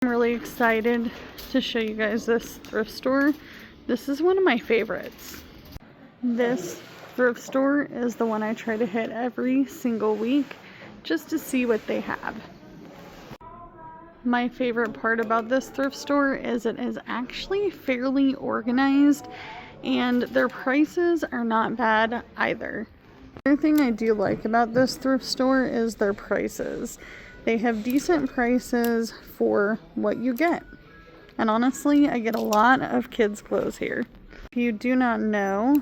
I'm really excited to show you guys this thrift store. This is one of my favorites. This thrift store is the one I try to hit every single week just to see what they have. My favorite part about this thrift store is it is actually fairly organized and their prices are not bad either. The other thing I do like about this thrift store is their prices. They have decent prices for what you get. And honestly, I get a lot of kids' clothes here. If you do not know,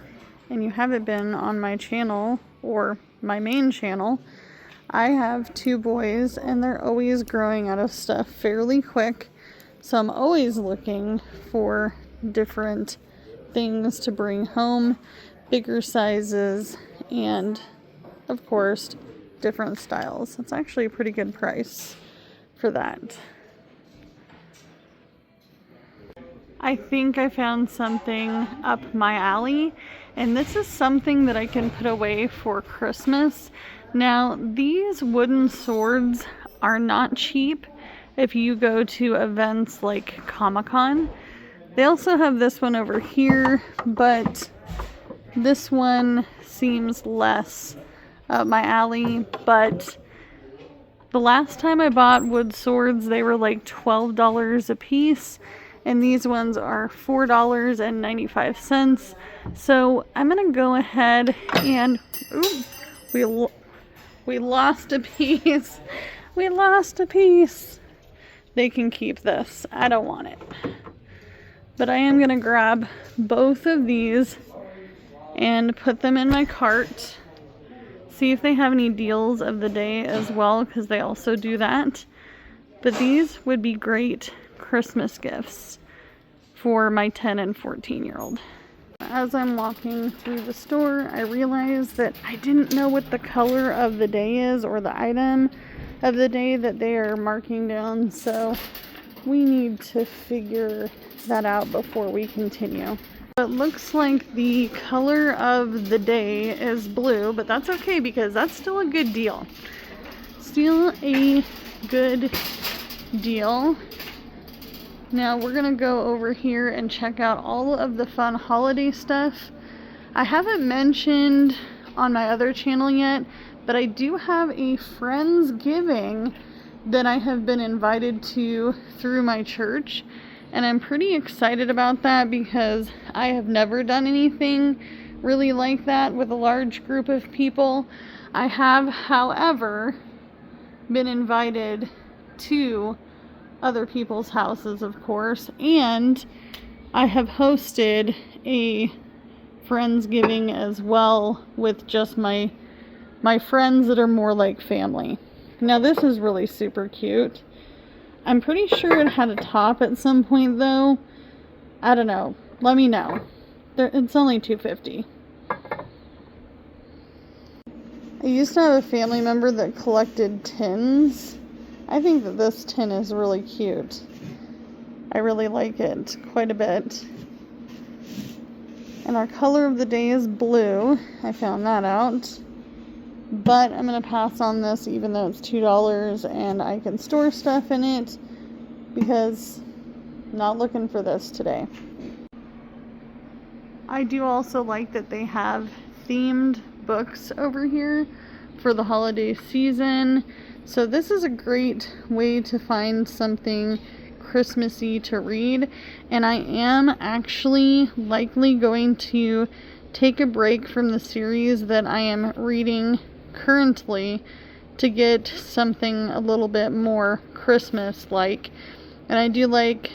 and you haven't been on my channel or my main channel, I have 2 boys and they're always growing out of stuff fairly quick. So I'm always looking for different things to bring home, bigger sizes, and of course, different styles. It's actually a pretty good price for that. I think I found something up my alley, and this is something that I can put away for Christmas. Now, these wooden swords are not cheap if you go to events like Comic-Con. They also have this one over here, but this one seems less up my alley. But the last time I bought wood swords, they were like $12 a piece. And these ones are $4.95. So I'm gonna go ahead and, ooh, we lost a piece. We lost a piece. They can keep this. I don't want it. But I am gonna grab both of these and put them in my cart. See if they have any deals of the day as well, because they also do that. But these would be great Christmas gifts for my 10 and 14-year-old. As I'm walking through the store, I realized that I didn't know what the color of the day is or the item of the day that they are marking down, so we need to figure that out before we continue. It looks like the color of the day is blue, but that's okay because that's still a good deal. Still a good deal. Now we're gonna go over here and check out all of the fun holiday stuff. I haven't mentioned on my other channel yet, but I do have a Friendsgiving that I have been invited to through my church. And I'm pretty excited about that because I have never done anything really like that with a large group of people. I have, however, been invited to other people's houses, of course, and I have hosted a Friendsgiving as well with just my friends that are more like family. Now this is really super cute. I'm pretty sure it had a top at some point though. I don't know. Let me know. It's only $2.50. I used to have a family member that collected tins. I think that this tin is really cute. I really like it quite a bit. And our color of the day is blue. I found that out. But I'm going to pass on this even though it's $2 and I can store stuff in it because I'm not looking for this today. I do also like that they have themed books over here for the holiday season. So this is a great way to find something Christmassy to read. And I am actually likely going to take a break from the series that I am reading currently to get something a little bit more Christmas-like. And I do like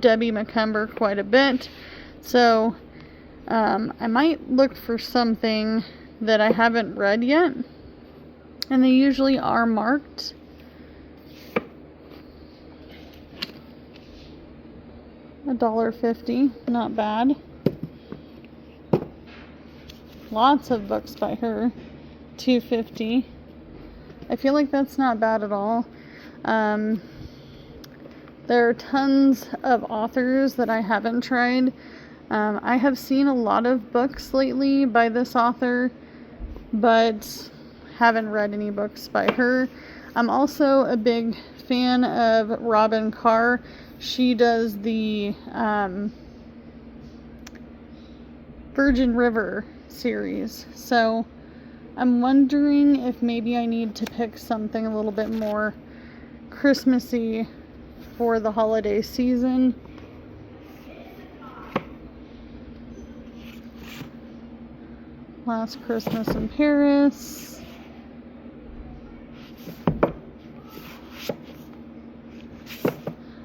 Debbie McCumber quite a bit. So I might look for something that I haven't read yet. And they usually are marked. $1.50, not bad. Lots of books by her. $2.50. I feel like that's not bad at all. There are tons of authors that I haven't tried. I have seen a lot of books lately by this author, but haven't read any books by her. I'm also a big fan of Robin Carr. She does the Virgin River series. So I'm wondering if maybe I need to pick something a little bit more Christmassy for the holiday season. Last Christmas in Paris.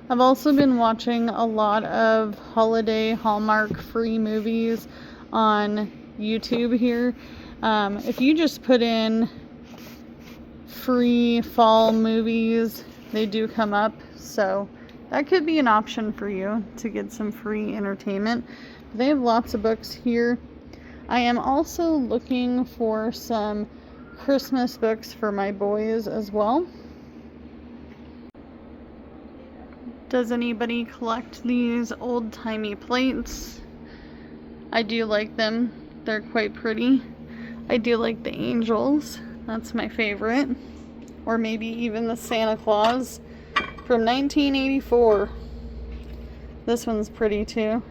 I've also been watching a lot of holiday Hallmark free movies on YouTube here. If you just put in free fall movies, they do come up, so that could be an option for you to get some free entertainment. They have lots of books here. I am also looking for some Christmas books for my boys as well. Does anybody collect these old-timey plates? I do like them. They're quite pretty. I do like the angels. That's my favorite. Or maybe even the Santa Claus from 1984. This one's pretty too.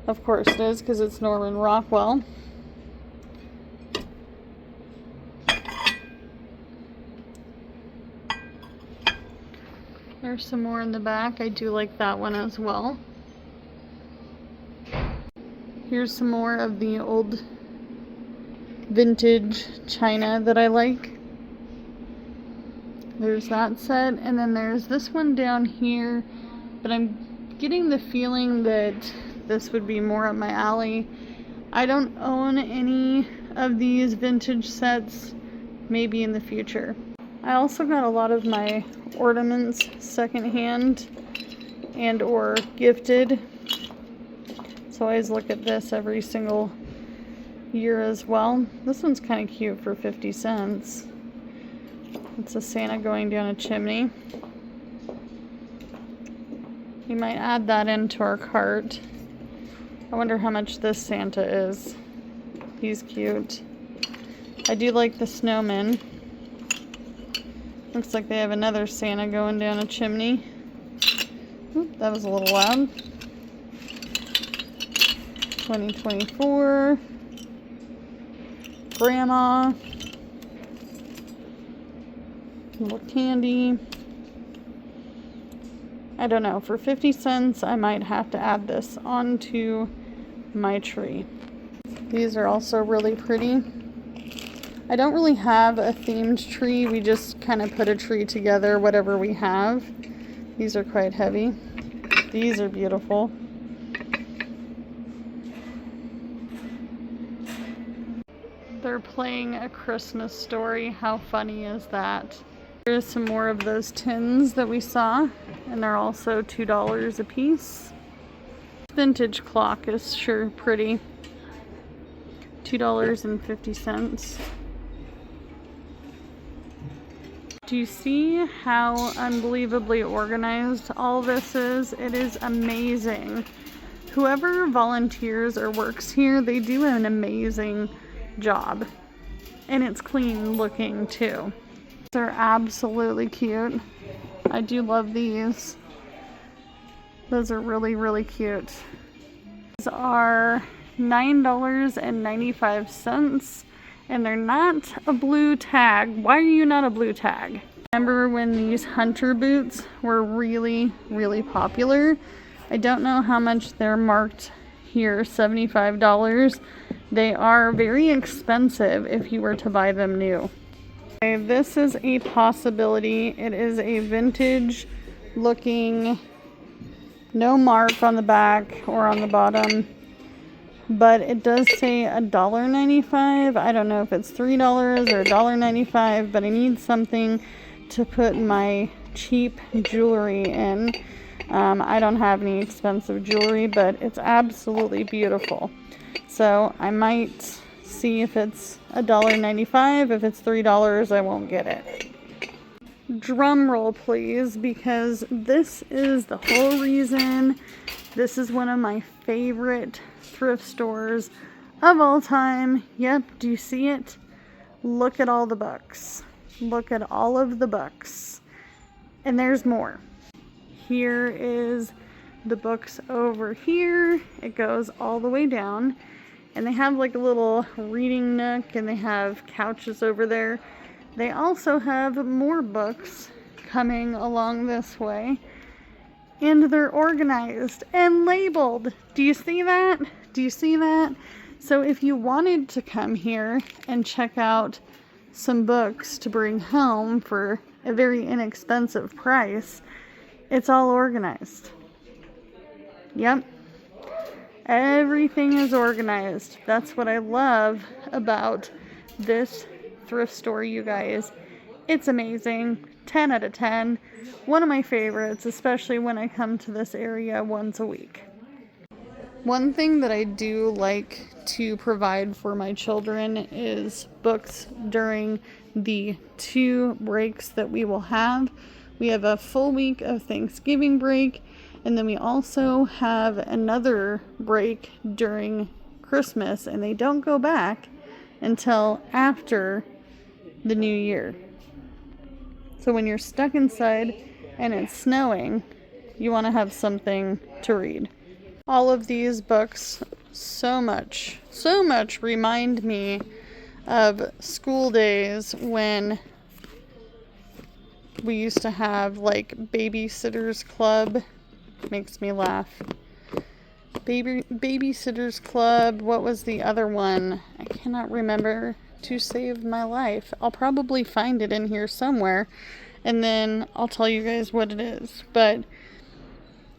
Of course it is, because it's Norman Rockwell. There's some more in the back. I do like that one as well. Here's some more of the old vintage china that I like. There's that set, and then there's this one down here, but I'm getting the feeling that this would be more up my alley. I don't own any of these vintage sets, maybe in the future. I also got a lot of my ornaments secondhand and or gifted. So I always look at this every single year as well. This one's kind of cute for 50 cents. It's a Santa going down a chimney. We might add that into our cart. I wonder how much this Santa is. He's cute. I do like the snowman. Looks like they have another Santa going down a chimney. Oop, that was a little loud. 2024. Grandma. Little candy. I don't know. For 50 cents, I might have to add this onto my tree. These are also really pretty. I don't really have a themed tree. We just kind of put a tree together, whatever we have. These are quite heavy. These are beautiful. They're playing A Christmas Story. How funny is that? Here's some more of those tins that we saw, and they're also $2 a piece. Vintage clock is sure pretty. $2.50. Do you see how unbelievably organized all this is? It is amazing. Whoever volunteers or works here, they do an amazing job. And it's clean looking too. They're absolutely cute. I do love these. Those are really, really cute. These are $9.95. And they're not a blue tag. Why are you not a blue tag? Remember when these hunter boots were really, really popular? I don't know how much they're marked here, $75. They are very expensive if you were to buy them new. Okay, this is a possibility. It is a vintage looking, no mark on the back or on the bottom. But it does say $1.95. I don't know if it's $3 or $1.95, but I need something to put my cheap jewelry in. I don't have any expensive jewelry, but it's absolutely beautiful. So I might see if it's $1.95. If it's $3, I won't get it. Drum roll, please, because this is the whole reason. This is one of my favorite thrift stores of all time. Yep, do you see it? Look at all the books. Look at all of the books. And there's more. Here is the books over here. It goes all the way down. And they have like a little reading nook, and they have couches over there. They also have more books coming along this way. And they're organized and labeled. Do you see that? Do you see that? So if you wanted to come here and check out some books to bring home for a very inexpensive price, it's all organized. Yep. Everything is organized. That's what I love about this thrift store, you guys. It's amazing. 10 out of 10. One of my favorites, especially when I come to this area once a week. One thing that I do like to provide for my children is books during the 2 breaks that we will have. We have a full week of Thanksgiving break, and then we also have another break during Christmas, and they don't go back until after the new year. So when you're stuck inside and it's snowing, you want to have something to read. All of these books so much remind me of school days when we used to have like Babysitters Club. Makes me laugh. Babysitters Club. What was the other one? I cannot remember to save my life. I'll probably find it in here somewhere, and then I'll tell you guys what it is. But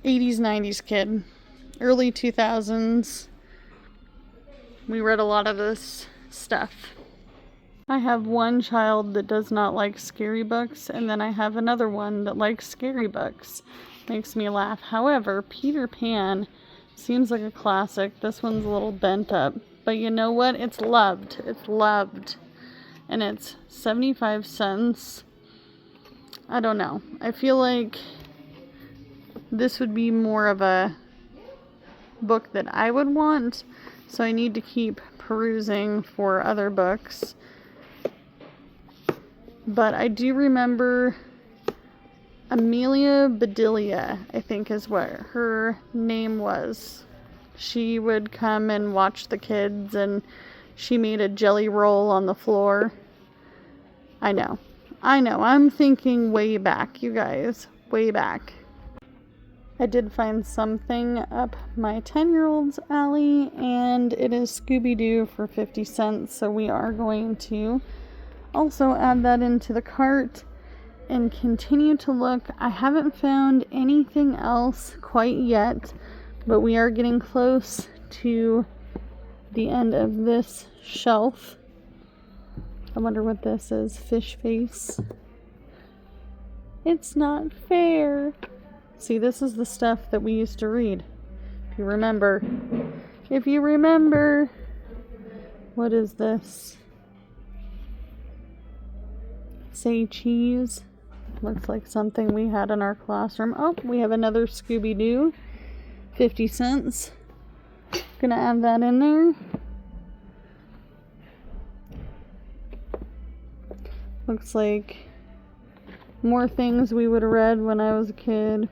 80s, 90s kid. Early 2000s. We read a lot of this stuff. I have one child that does not like scary books, and then I have another one that likes scary books. Makes me laugh. However, Peter Pan seems like a classic. This one's a little bent up, but you know what? It's loved. It's loved. And it's 75 cents. I don't know. I feel like this would be more of a book that I would want, so I need to keep perusing for other books. But I do remember Amelia Bedelia, I think is what her name was. She would come and watch the kids, and she made a jelly roll on the floor. I know. I'm thinking way back, you guys. Way back. I did find something up my 10-year-old's alley, and it is Scooby-Doo for 50 cents, so we are going to also add that into the cart and continue to look. I haven't found anything else quite yet, but we are getting close to the end of this shelf. I wonder what this is. Fish face. It's not fair. See, this is the stuff that we used to read. If you remember. What is this? Say cheese. Looks like something we had in our classroom. Oh, we have another Scooby-Doo. 50 cents. Gonna add that in there. Looks like more things we would have read when I was a kid.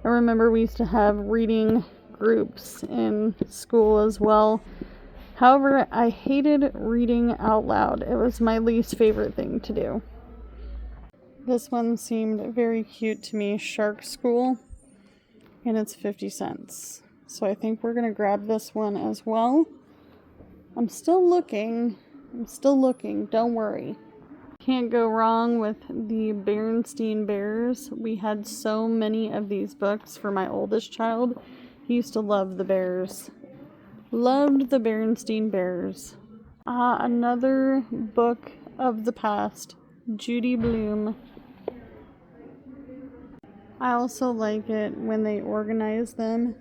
I remember we used to have reading groups in school as well. However, I hated reading out loud. It was my least favorite thing to do. This one seemed very cute to me, Shark School, and it's 50 cents. So I think we're going to grab this one as well. I'm still looking, don't worry. Can't go wrong with the Berenstain Bears. We had so many of these books for my oldest child. He used to love the bears. Loved the Berenstain Bears. Another book of the past. Judy Blume. I also like it when they organize them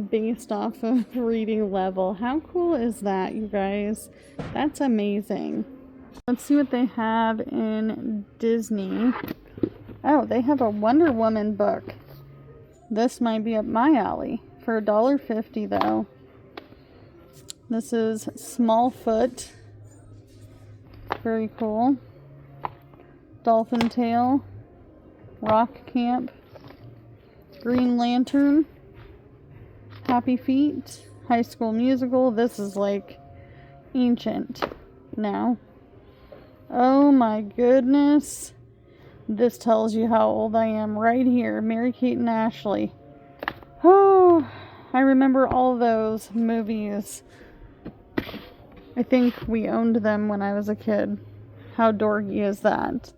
based off of reading level. How cool is that, you guys? That's amazing. Let's see what they have in Disney. Oh, they have a Wonder Woman book. This might be up my alley. For $1.50 though. This is Smallfoot. Very cool. Dolphin Tale, Rock Camp, Green Lantern, Happy Feet, High School Musical. This is like ancient now. Oh my goodness. This tells you how old I am right here. Mary-Kate and Ashley. Oh, I remember all those movies. I think we owned them when I was a kid. How dorky is that?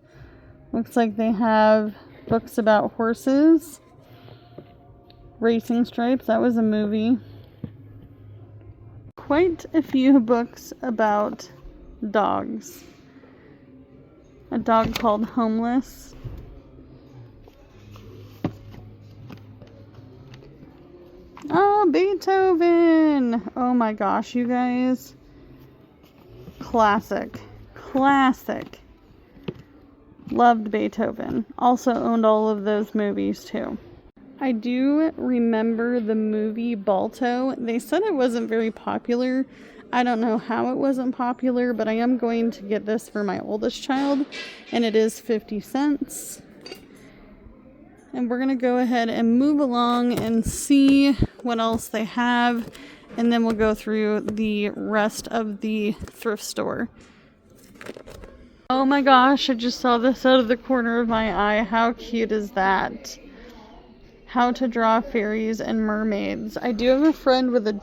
Looks like they have books about horses. Racing Stripes, that was a movie. Quite a few books about dogs. A dog called Homeless. Oh, Beethoven! Oh my gosh, you guys. Classic. Classic. Loved Beethoven. Also owned all of those movies too. I do remember the movie Balto. They said it wasn't very popular. I don't know how it wasn't popular, but I am going to get this for my oldest child, and it is 50 cents. And we're going to go ahead and move along and see what else they have, and then we'll go through the rest of the thrift store. Oh my gosh, I just saw this out of the corner of my eye. How cute is that? How to draw fairies and mermaids. I do have a friend with a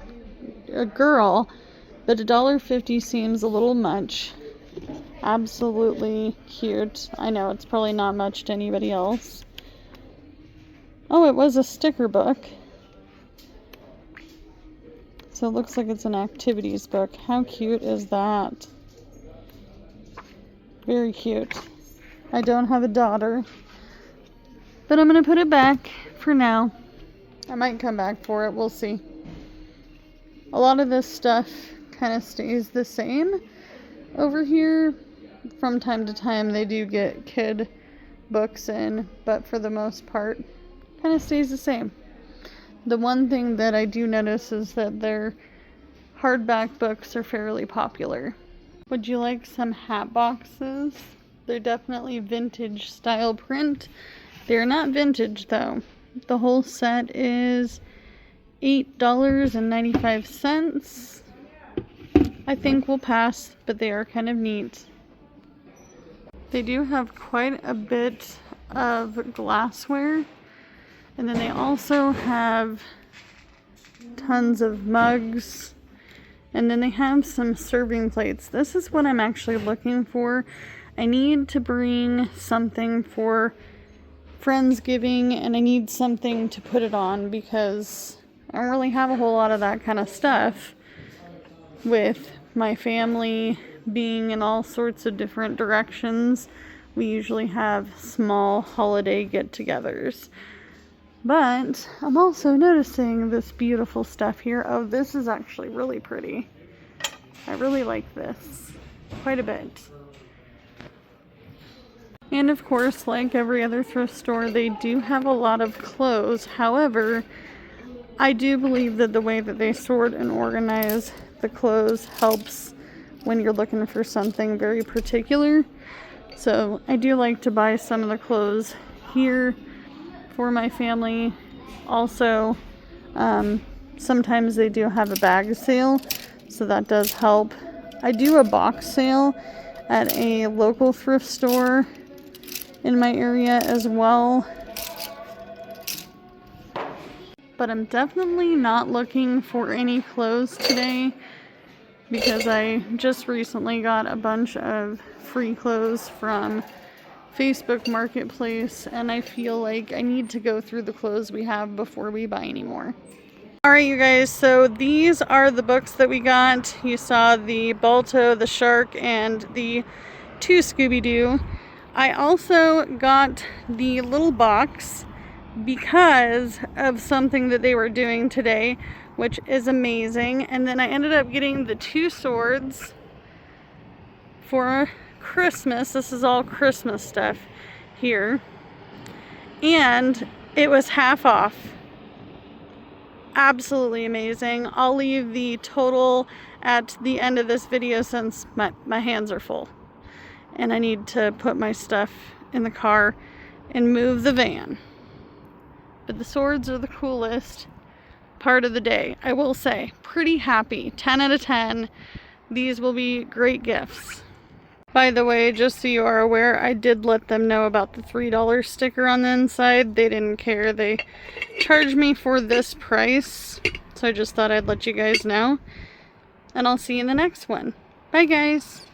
girl, but $1.50 seems a little much. Absolutely cute. I know it's probably not much to anybody else. Oh, it was a sticker book. So it looks like it's an activities book. How cute is that? Very cute. I don't have a daughter, but I'm going to put it back for now. I might come back for it. We'll see. A lot of this stuff kind of stays the same over here. From time to time they do get kid books in, but for the most part kind of stays the same. The one thing that I do notice is that their hardback books are fairly popular. Would you like some hat boxes? They're definitely vintage style print. They're not vintage though. The whole set is $8.95. I think we'll pass, but they are kind of neat. They do have quite a bit of glassware. And then they also have tons of mugs. And then they have some serving plates. This is what I'm actually looking for. I need to bring something for Friendsgiving, and I need something to put it on because I don't really have a whole lot of that kind of stuff with my family being in all sorts of different directions. We usually have small holiday get-togethers. But I'm also noticing this beautiful stuff here. Oh, this is actually really pretty. I really like this quite a bit. And of course, like every other thrift store, they do have a lot of clothes. However, I do believe that the way that they sort and organize the clothes helps when you're looking for something very particular. So I do like to buy some of the clothes here for my family. Also, sometimes they do have a bag sale, so that does help. I do a box sale at a local thrift store in my area as well. But I'm definitely not looking for any clothes today because I just recently got a bunch of free clothes from Facebook Marketplace, and I feel like I need to go through the clothes we have before we buy any more. Alright you guys, so these are the books that we got. You saw the Balto, the Shark, and the 2 Scooby-Doo. I also got the little box because of something that they were doing today, which is amazing. And then I ended up getting the 2 swords for Christmas. This is all Christmas stuff here, and it was half off. Absolutely amazing. I'll leave the total at the end of this video since my hands are full. and I need to put my stuff in the car and move the van. But the swords are the coolest part of the day. I will say, pretty happy. 10 out of 10. These will be great gifts. By the way, just so you are aware, I did let them know about the $3 sticker on the inside. They didn't care. They charged me for this price. So I just thought I'd let you guys know. And I'll see you in the next one. Bye, guys.